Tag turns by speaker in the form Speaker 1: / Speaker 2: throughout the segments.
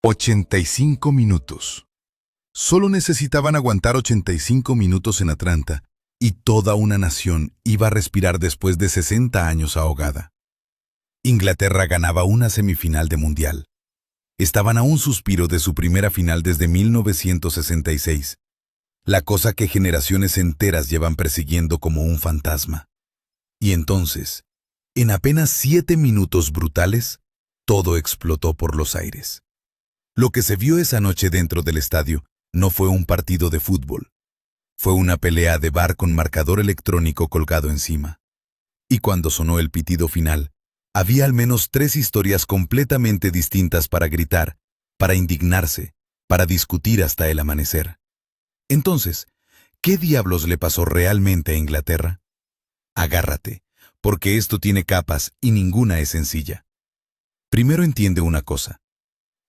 Speaker 1: 85 minutos. Solo necesitaban aguantar 85 minutos en Atlanta y toda una nación iba a respirar después de 60 años ahogada. Inglaterra ganaba una semifinal de mundial. Estaban a un suspiro de su primera final desde 1966, la cosa que generaciones enteras llevan persiguiendo como un fantasma. Y entonces, en apenas 7 minutos brutales, todo explotó por los aires. Lo que se vio esa noche dentro del estadio no fue un partido de fútbol. Fue una pelea de bar con marcador electrónico colgado encima. Y cuando sonó el pitido final, había al menos 3 historias completamente distintas para gritar, para indignarse, para discutir hasta el amanecer. Entonces, ¿qué diablos le pasó realmente a Inglaterra? Agárrate, porque esto tiene capas y ninguna es sencilla. Primero entiende una cosa.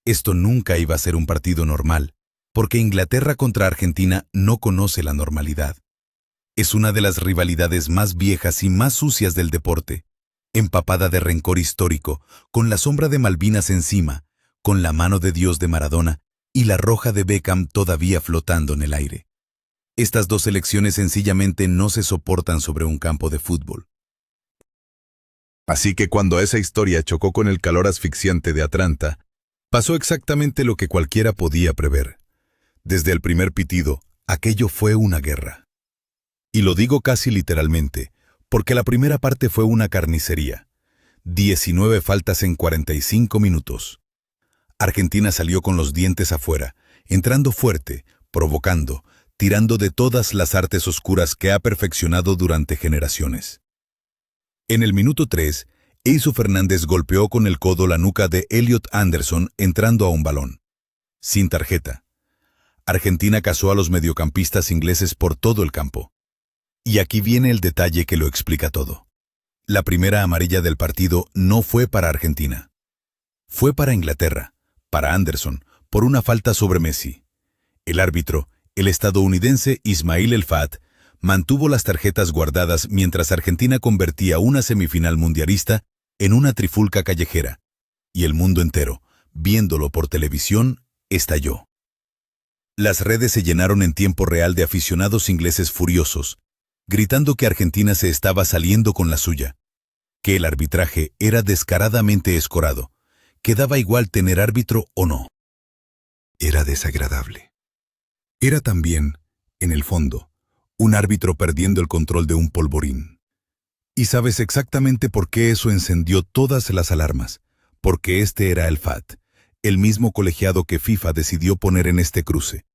Speaker 1: Esto nunca iba a ser un partido normal, porque Inglaterra contra Argentina no conoce la normalidad. Es una de las rivalidades más viejas y más sucias del deporte, empapada de rencor histórico, con la sombra de Malvinas encima, con la mano de Dios de Maradona y la roja de Beckham todavía flotando en el aire. Estas dos selecciones sencillamente no se soportan sobre un campo de fútbol. Así que cuando esa historia chocó con el calor asfixiante de Atlanta, pasó exactamente lo que cualquiera podía prever. Desde el primer pitido, aquello fue una guerra. Y lo digo casi literalmente, porque la primera parte fue una carnicería. 19 faltas en 45 minutos. Argentina salió con los dientes afuera, entrando fuerte, provocando, tirando de todas las artes oscuras que ha perfeccionado durante generaciones. En el minuto 3, Enzo Fernández golpeó con el codo la nuca de Elliot Anderson entrando a un balón. Sin tarjeta. Argentina cazó a los mediocampistas ingleses por todo el campo. Y aquí viene el detalle que lo explica todo. La primera amarilla del partido no fue para Argentina. Fue para Inglaterra, para Anderson, por una falta sobre Messi. El árbitro, el estadounidense Ismail El Fat, mantuvo las tarjetas guardadas mientras Argentina convertía una semifinal mundialista en una trifulca callejera, y el mundo entero, viéndolo por televisión, estalló. Las redes se llenaron en tiempo real de aficionados ingleses furiosos, gritando que Argentina se estaba saliendo con la suya, que el arbitraje era descaradamente escorado, que daba igual tener árbitro o no. Era desagradable. Era también, en el fondo, un árbitro perdiendo el control de un polvorín. Y sabes exactamente por qué eso encendió todas las alarmas, porque este era el FAT, el mismo colegiado que FIFA decidió poner en este cruce,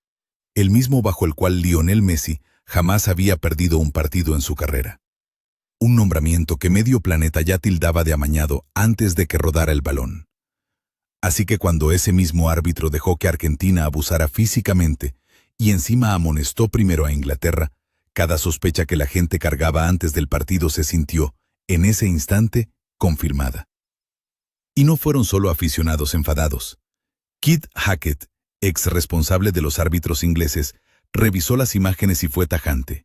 Speaker 1: el mismo bajo el cual Lionel Messi jamás había perdido un partido en su carrera. Un nombramiento que medio planeta ya tildaba de amañado antes de que rodara el balón. Así que cuando ese mismo árbitro dejó que Argentina abusara físicamente y encima amonestó primero a Inglaterra, cada sospecha que la gente cargaba antes del partido se sintió, en ese instante, confirmada. Y no fueron solo aficionados enfadados. Keith Hackett, ex responsable de los árbitros ingleses, revisó las imágenes y fue tajante.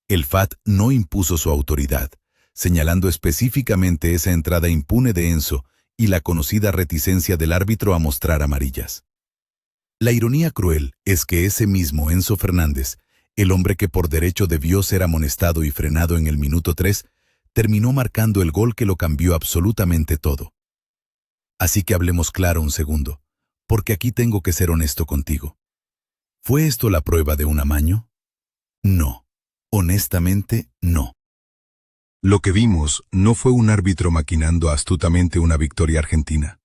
Speaker 1: El FAT no impuso su autoridad, señalando específicamente esa entrada impune de Enzo y la conocida reticencia del árbitro a mostrar amarillas. La ironía cruel es que ese mismo Enzo Fernández, el hombre que por derecho debió ser amonestado y frenado en el minuto 3, terminó marcando el gol que lo cambió absolutamente todo. Así que hablemos claro un segundo, porque aquí tengo que ser honesto contigo. ¿Fue esto la prueba de un amaño? No. Honestamente, no. Lo que vimos no fue un árbitro maquinando astutamente una victoria argentina.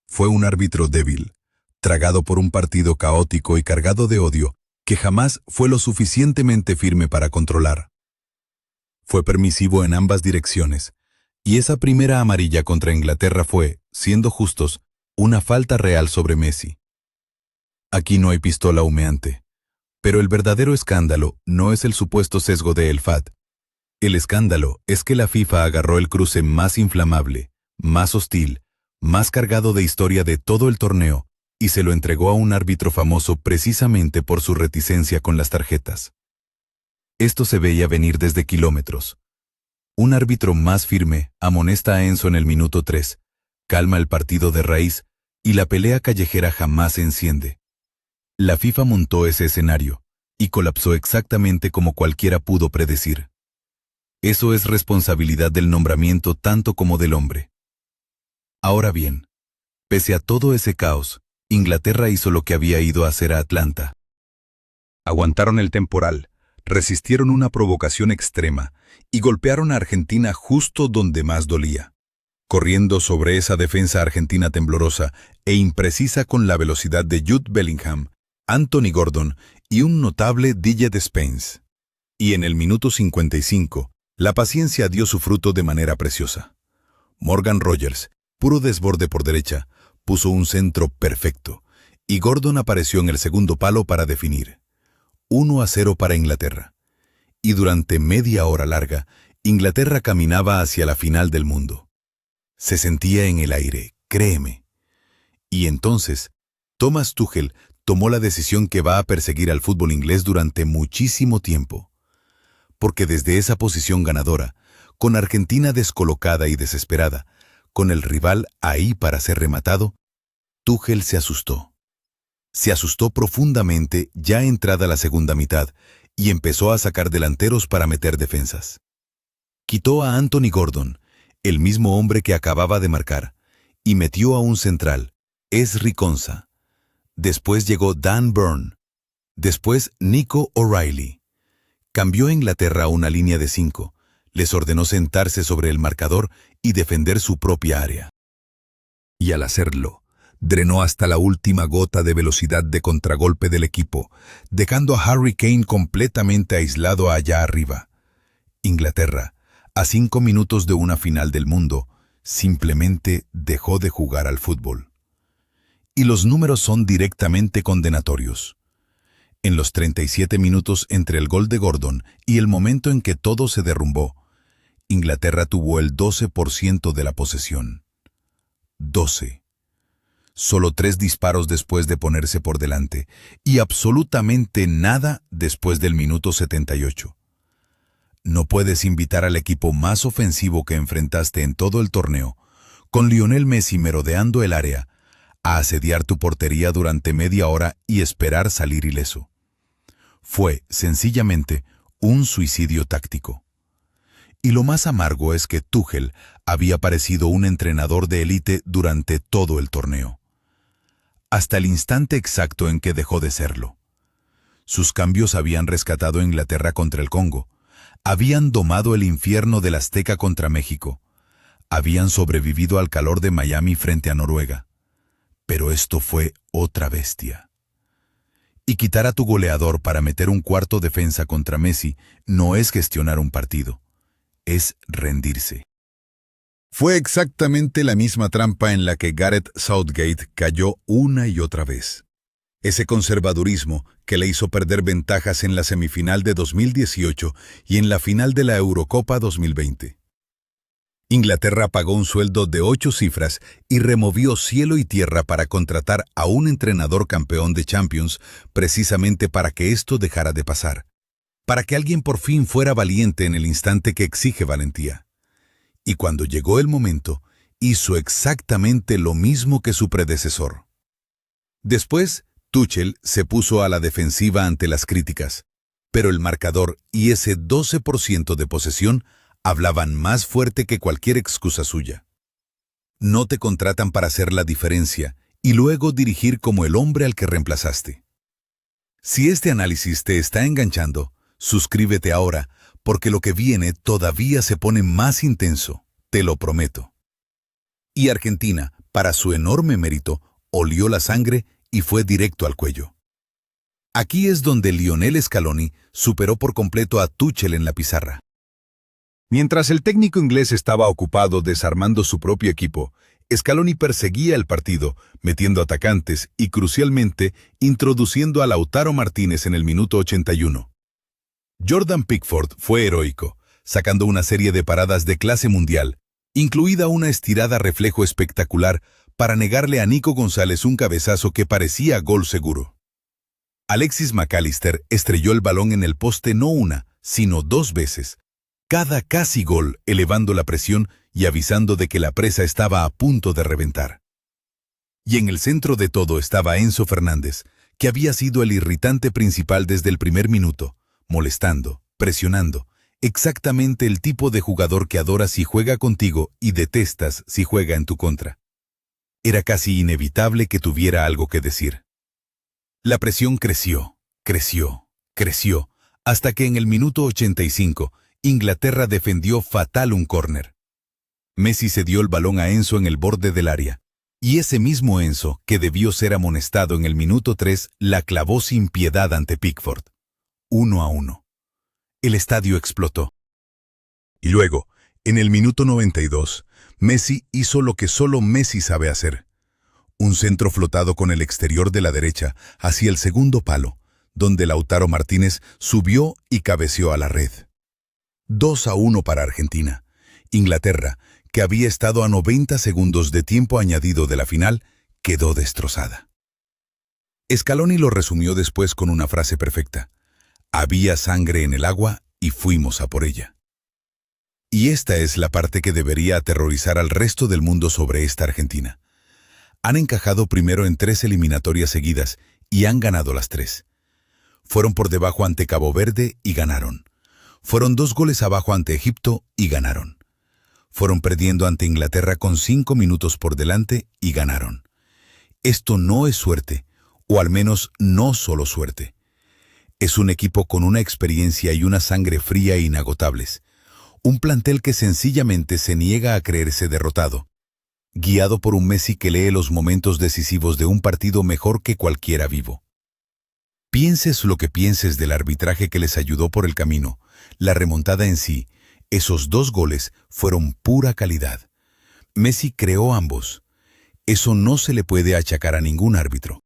Speaker 1: Fue un árbitro débil, tragado por un partido caótico y cargado de odio que jamás fue lo suficientemente firme para controlar. Fue permisivo en ambas direcciones, y esa primera amarilla contra Inglaterra fue, siendo justos, una falta real sobre Messi. Aquí no hay pistola humeante. Pero el verdadero escándalo no es el supuesto sesgo de El Fat. El escándalo es que la FIFA agarró el cruce más inflamable, más hostil, más cargado de historia de todo el torneo y se lo entregó a un árbitro famoso precisamente por su reticencia con las tarjetas. Esto se veía venir desde kilómetros. Un árbitro más firme amonesta a Enzo en el minuto 3, calma el partido de raíz, Y la pelea callejera jamás se enciende. La FIFA montó ese escenario y colapsó exactamente como cualquiera pudo predecir. Eso es responsabilidad del nombramiento tanto como del hombre. Ahora bien, pese a todo ese caos, Inglaterra hizo lo que había ido a hacer a Atlanta. Aguantaron el temporal, resistieron una provocación extrema y golpearon a Argentina justo donde más dolía, corriendo sobre esa defensa argentina temblorosa e imprecisa con la velocidad de Jude Bellingham, Anthony Gordon y un notable DJ Spence. Y en el minuto 55, la paciencia dio su fruto de manera preciosa. Morgan Rogers, puro desborde por derecha, puso un centro perfecto, y Gordon apareció en el segundo palo para definir. 1-0 para Inglaterra. Y durante media hora larga, Inglaterra caminaba hacia la final del mundo. Se sentía en el aire, créeme. Y entonces, Thomas Tuchel tomó la decisión que va a perseguir al fútbol inglés durante muchísimo tiempo. Porque desde esa posición ganadora, con Argentina descolocada y desesperada, con el rival ahí para ser rematado, Tuchel se asustó. Se asustó profundamente ya entrada la segunda mitad y empezó a sacar delanteros para meter defensas. Quitó a Anthony Gordon, el mismo hombre que acababa de marcar, y metió a un central, Ezri Konsa. Después llegó Dan Burn. Después Nico O'Reilly. Cambió a Inglaterra a una línea de 5. Les ordenó sentarse sobre el marcador y defender su propia área. Y al hacerlo, drenó hasta la última gota de velocidad de contragolpe del equipo, dejando a Harry Kane completamente aislado allá arriba. Inglaterra, a 5 minutos de una final del mundo, simplemente dejó de jugar al fútbol. Y los números son directamente condenatorios. En los 37 minutos entre el gol de Gordon y el momento en que todo se derrumbó, Inglaterra tuvo el 12% de la posesión. 12. Solo 3 disparos después de ponerse por delante y absolutamente nada después del minuto 78. No puedes invitar al equipo más ofensivo que enfrentaste en todo el torneo, con Lionel Messi merodeando el área, a asediar tu portería durante media hora y esperar salir ileso. Fue, sencillamente, un suicidio táctico. Y lo más amargo es que Tuchel había parecido un entrenador de élite durante todo el torneo. Hasta el instante exacto en que dejó de serlo. Sus cambios habían rescatado a Inglaterra contra el Congo, habían domado el infierno del Azteca contra México, habían sobrevivido al calor de Miami frente a Noruega. Pero esto fue otra bestia. Y quitar a tu goleador para meter un cuarto defensa contra Messi no es gestionar un partido, es rendirse. Fue exactamente la misma trampa en la que Gareth Southgate cayó una y otra vez. Ese conservadurismo que le hizo perder ventajas en la semifinal de 2018 y en la final de la Eurocopa 2020. Inglaterra pagó un sueldo de 8 cifras y removió cielo y tierra para contratar a un entrenador campeón de Champions precisamente para que esto dejara de pasar. Para que alguien por fin fuera valiente en el instante que exige valentía. Y cuando llegó el momento, hizo exactamente lo mismo que su predecesor. Después, Tuchel se puso a la defensiva ante las críticas, pero el marcador y ese 12% de posesión hablaban más fuerte que cualquier excusa suya. No te contratan para hacer la diferencia y luego dirigir como el hombre al que reemplazaste. Si este análisis te está enganchando, suscríbete ahora, porque lo que viene todavía se pone más intenso, te lo prometo. Y Argentina, para su enorme mérito, olió la sangre y fue directo al cuello. Aquí es donde Lionel Scaloni superó por completo a Tuchel en la pizarra. Mientras el técnico inglés estaba ocupado desarmando su propio equipo, Scaloni perseguía el partido, metiendo atacantes y, crucialmente, introduciendo a Lautaro Martínez en el minuto 81. Jordan Pickford fue heroico, sacando una serie de paradas de clase mundial, incluida una estirada reflejo espectacular para negarle a Nico González un cabezazo que parecía gol seguro. Alexis McAllister estrelló el balón en el poste no una, sino 2 veces, cada casi gol elevando la presión y avisando de que la presa estaba a punto de reventar. Y en el centro de todo estaba Enzo Fernández, que había sido el irritante principal desde el primer minuto, molestando, presionando, exactamente el tipo de jugador que adoras si juega contigo y detestas si juega en tu contra. Era casi inevitable que tuviera algo que decir. La presión creció, hasta que en el minuto 85, Inglaterra defendió fatal un córner. Messi cedió el balón a Enzo en el borde del área, y ese mismo Enzo, que debió ser amonestado en el minuto 3, la clavó sin piedad ante Pickford. 1-1. El estadio explotó. Y luego, en el minuto 92, Messi hizo lo que solo Messi sabe hacer. Un centro flotado con el exterior de la derecha hacia el segundo palo, donde Lautaro Martínez subió y cabeceó a la red. 2-1 para Argentina. Inglaterra, que había estado a 90 segundos de tiempo añadido de la final, quedó destrozada. Scaloni lo resumió después con una frase perfecta. Había sangre en el agua y fuimos a por ella. Y esta es la parte que debería aterrorizar al resto del mundo sobre esta Argentina. Han encajado primero en 3 eliminatorias seguidas y han ganado las 3. Fueron por debajo ante Cabo Verde y ganaron. Fueron 2 goles abajo ante Egipto y ganaron. Fueron perdiendo ante Inglaterra con 5 minutos por delante y ganaron. Esto no es suerte, o al menos no solo suerte. Es un equipo con una experiencia y una sangre fría e inagotables. Un plantel que sencillamente se niega a creerse derrotado. Guiado por un Messi que lee los momentos decisivos de un partido mejor que cualquiera vivo. Pienses lo que pienses del arbitraje que les ayudó por el camino, la remontada en sí, esos 2 goles fueron pura calidad. Messi creó ambos. Eso no se le puede achacar a ningún árbitro.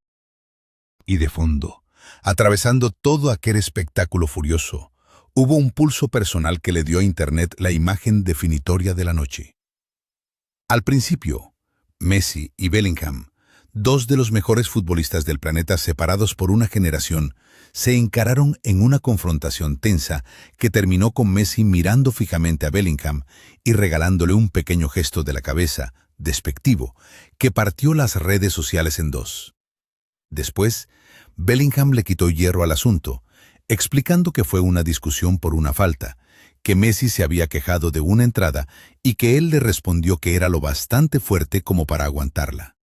Speaker 1: Y de fondo, atravesando todo aquel espectáculo furioso, hubo un pulso personal que le dio a Internet la imagen definitoria de la noche. Al principio, Messi y Bellingham, 2 de los mejores futbolistas del planeta separados por una generación, se encararon en una confrontación tensa que terminó con Messi mirando fijamente a Bellingham y regalándole un pequeño gesto de la cabeza, despectivo, que partió las redes sociales en 2. Después, Bellingham le quitó hierro al asunto, explicando que fue una discusión por una falta, que Messi se había quejado de una entrada y que él le respondió que era lo bastante fuerte como para aguantarla.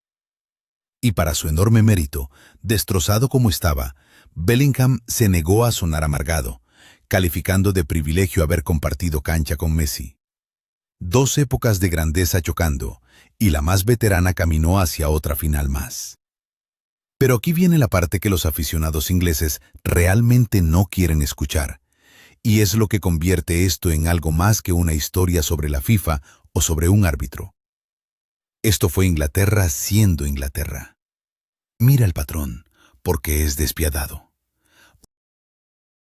Speaker 1: Y para su enorme mérito, destrozado como estaba, Bellingham se negó a sonar amargado, calificando de privilegio haber compartido cancha con Messi. 2 épocas de grandeza chocando, y la más veterana caminó hacia otra final más. Pero aquí viene la parte que los aficionados ingleses realmente no quieren escuchar, y es lo que convierte esto en algo más que una historia sobre la FIFA o sobre un árbitro. Esto fue Inglaterra siendo Inglaterra. Mira el patrón, porque es despiadado.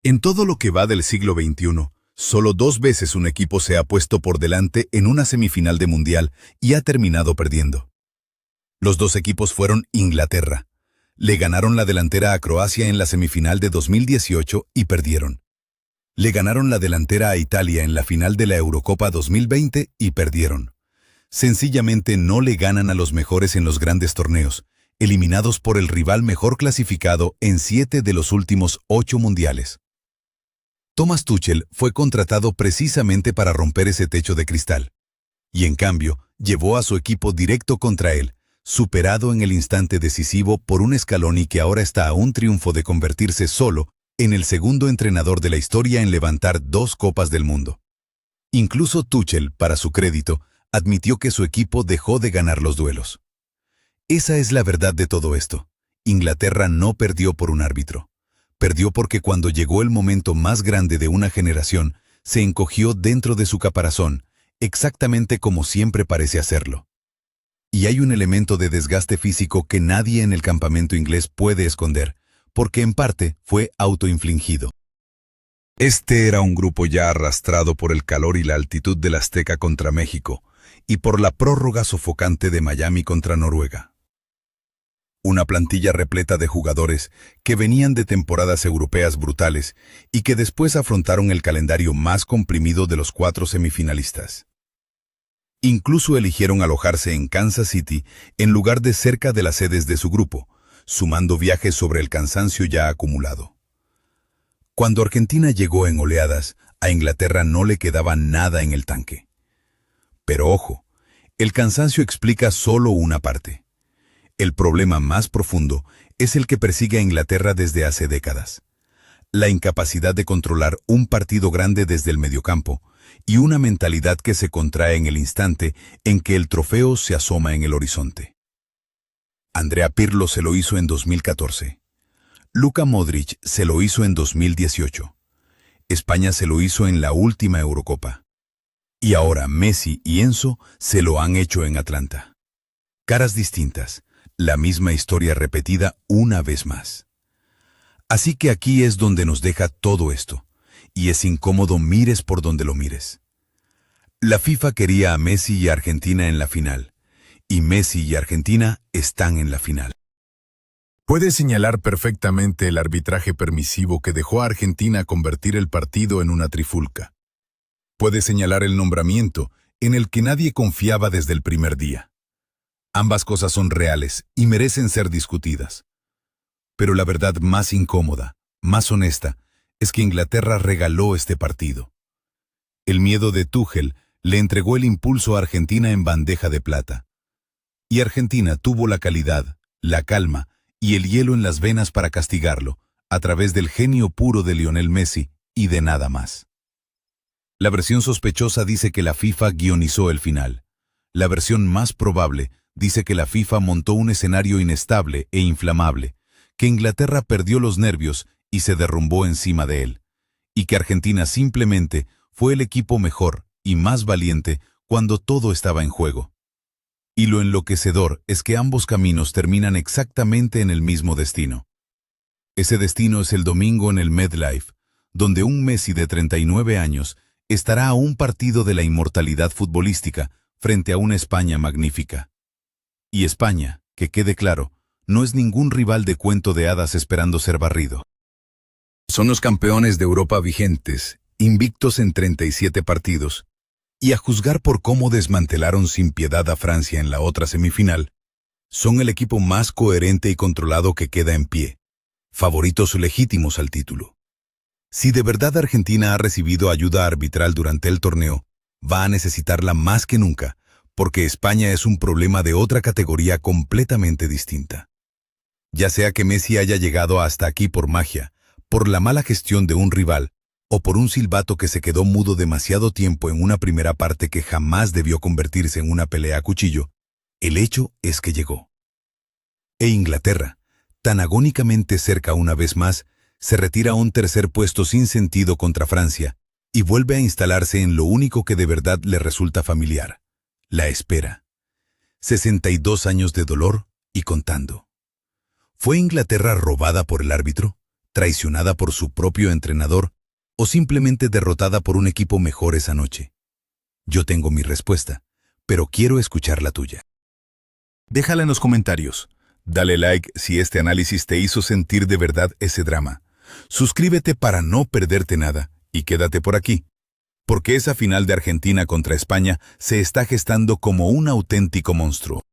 Speaker 1: En todo lo que va del siglo XXI, solo 2 veces un equipo se ha puesto por delante en una semifinal de Mundial y ha terminado perdiendo. Los 2 equipos fueron Inglaterra. Le ganaron la delantera a Croacia en la semifinal de 2018 y perdieron. Le ganaron la delantera a Italia en la final de la Eurocopa 2020 y perdieron. Sencillamente no le ganan a los mejores en los grandes torneos, eliminados por el rival mejor clasificado en 7 de los últimos 8 mundiales. Thomas Tuchel fue contratado precisamente para romper ese techo de cristal. Y en cambio, llevó a su equipo directo contra él, superado en el instante decisivo por un Scaloni que ahora está a un triunfo de convertirse solo en el segundo entrenador de la historia en levantar 2 Copas del Mundo. Incluso Tuchel, para su crédito, admitió que su equipo dejó de ganar los duelos. Esa es la verdad de todo esto. Inglaterra no perdió por un árbitro. Perdió porque cuando llegó el momento más grande de una generación, se encogió dentro de su caparazón, exactamente como siempre parece hacerlo. Y hay un elemento de desgaste físico que nadie en el campamento inglés puede esconder, porque en parte fue autoinfligido. Este era un grupo ya arrastrado por el calor y la altitud del Azteca contra México, y por la prórroga sofocante de Miami contra Noruega. Una plantilla repleta de jugadores que venían de temporadas europeas brutales y que después afrontaron el calendario más comprimido de los 4 semifinalistas. Incluso eligieron alojarse en Kansas City en lugar de cerca de las sedes de su grupo, sumando viajes sobre el cansancio ya acumulado. Cuando Argentina llegó en oleadas, a Inglaterra no le quedaba nada en el tanque. Pero ojo, el cansancio explica solo una parte. El problema más profundo es el que persigue a Inglaterra desde hace décadas. La incapacidad de controlar un partido grande desde el mediocampo y una mentalidad que se contrae en el instante en que el trofeo se asoma en el horizonte. Andrea Pirlo se lo hizo en 2014. Luka Modric se lo hizo en 2018. España se lo hizo en la última Eurocopa. Y ahora Messi y Enzo se lo han hecho en Atlanta. Caras distintas, la misma historia repetida una vez más. Así que aquí es donde nos deja todo esto, y es incómodo mires por donde lo mires. La FIFA quería a Messi y a Argentina en la final, y Messi y Argentina están en la final.
Speaker 2: Puede señalar perfectamente el arbitraje permisivo que dejó a Argentina convertir el partido en una trifulca. Puede señalar el nombramiento en el que nadie confiaba desde el primer día. Ambas cosas son reales y merecen ser discutidas. Pero la verdad más incómoda, más honesta, es que Inglaterra regaló este partido. El miedo de Tuchel le entregó el impulso a Argentina en bandeja de plata. Y Argentina tuvo la calidad, la calma y el hielo en las venas para castigarlo, a través del genio puro de Lionel Messi y de nada más. La versión sospechosa dice que la FIFA guionizó el final. La versión más probable dice que la FIFA montó un escenario inestable e inflamable, que Inglaterra perdió los nervios y se derrumbó encima de él, y que Argentina simplemente fue el equipo mejor y más valiente cuando todo estaba en juego. Y lo enloquecedor es que ambos caminos terminan exactamente en el mismo destino. Ese destino es el domingo en el MetLife, donde un Messi de 39 años estará a un partido de la inmortalidad futbolística frente a una España magnífica. Y España, que quede claro, no es ningún rival de cuento de hadas esperando ser barrido. Son los campeones de Europa vigentes, invictos en 37 partidos, y a juzgar por cómo desmantelaron sin piedad a Francia en la otra semifinal, son el equipo más coherente y controlado que queda en pie, favoritos legítimos al título. Si de verdad Argentina ha recibido ayuda arbitral durante el torneo, va a necesitarla más que nunca, porque España es un problema de otra categoría completamente distinta. Ya sea que Messi haya llegado hasta aquí por magia, por la mala gestión de un rival, o por un silbato que se quedó mudo demasiado tiempo en una primera parte que jamás debió convertirse en una pelea a cuchillo, el hecho es que llegó. E Inglaterra, tan agónicamente cerca una vez más, se retira a un tercer puesto sin sentido contra Francia y vuelve a instalarse en lo único que de verdad le resulta familiar, la espera. 62 años de dolor y contando. ¿Fue Inglaterra robada por el árbitro, traicionada por su propio entrenador o simplemente derrotada por un equipo mejor esa noche? Yo tengo mi respuesta, pero quiero escuchar la tuya. Déjala en los comentarios. Dale like si este análisis te hizo sentir de verdad ese drama. Suscríbete para no perderte nada y quédate por aquí, porque esa final de Argentina contra España se está gestando como un auténtico monstruo.